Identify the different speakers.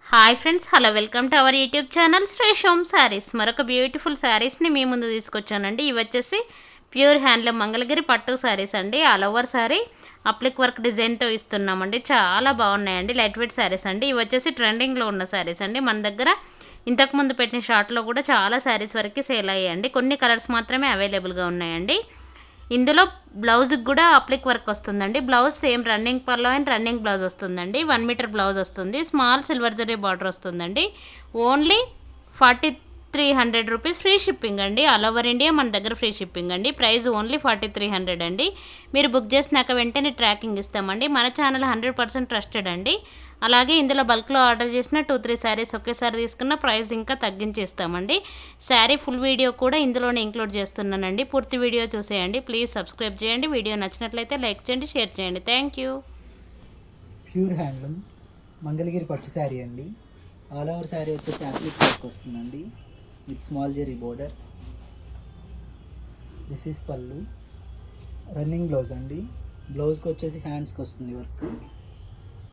Speaker 1: Hi friends, hello, welcome to our YouTube channel Shreshom Sarees. మరొక beautiful శారీస్ని మీ ముందు తీసుకొచ్చానండి. ఇవి వచ్చేసి ప్యూర్ హ్యాండ్లూమ్ మంగళగిరి పట్టు శారీస్ అండి. ఆల్ ఓవర్ శారీ అప్లిక్ వర్క్ డిజైన్తో ఇస్తున్నామండి. చాలా బాగున్నాయండి. లైట్ వెయిట్ శారీస్ అండి. ఇవి వచ్చేసి ట్రెండింగ్లో ఉన్న శారీస్ అండి. మన దగ్గర ఇంతకుముందు పెట్టిన షార్ట్లో కూడా చాలా శారీస్ వరకు సేల్ అయ్యాయండి. కొన్ని కలర్స్ మాత్రమే అవైలబుల్గా ఉన్నాయండి. ఇందులో బ్లౌజ్కి కూడా అప్లిక్ వర్క్ వస్తుందండి. బ్లౌజ్ సేమ్ రన్నింగ్ పర్లో అండ్ రన్నింగ్ బ్లౌజ్ వస్తుందండి. 1 మీటర్ బ్లౌజ్ వస్తుంది. స్మాల్ సిల్వర్ జరీ బార్డర్ వస్తుందండి. ఓన్లీ 4300 రూపీస్ ఫ్రీ షిప్పింగ్ అండి. ఆల్ ఓవర్ ఇండియా మన దగ్గర ఫ్రీ షిప్పింగ్ అండి. ప్రైస్ ఓన్లీ 4300 అండి. మీరు బుక్ చేసినాక వెంటనే ట్రాకింగ్ ఇస్తామండి. మన ఛానల్ 100% ట్రస్టెడ్ అండి. అలాగే ఇందులో బల్క్లో ఆర్డర్ చేసిన 2-3 శారీస్ ఒకేసారి తీసుకున్న ప్రైస్ ఇంకా తగ్గించేస్తామండి. శారీ ఫుల్ వీడియో కూడా ఇందులోనే ఇంక్లూడ్ చేస్తున్నానండి. పూర్తి వీడియో చూసేయండి. ప్లీజ్ సబ్స్క్రైబ్ చేయండి. వీడియో నచ్చినట్లయితే లైక్ చేయండి, షేర్ చేయండి. Thank you.
Speaker 2: Pure handloom Mangalagiri పట్టు శారీ అండి. ఆల్ ఓవర్ శారీ వచ్చేసి అప్లిక్ వర్క్ వస్తుందండి with small zari border. This is pallu. Running blouse అండి. బ్లౌజ్కి వచ్చేసి హ్యాండ్స్కి వస్తుంది వర్క్.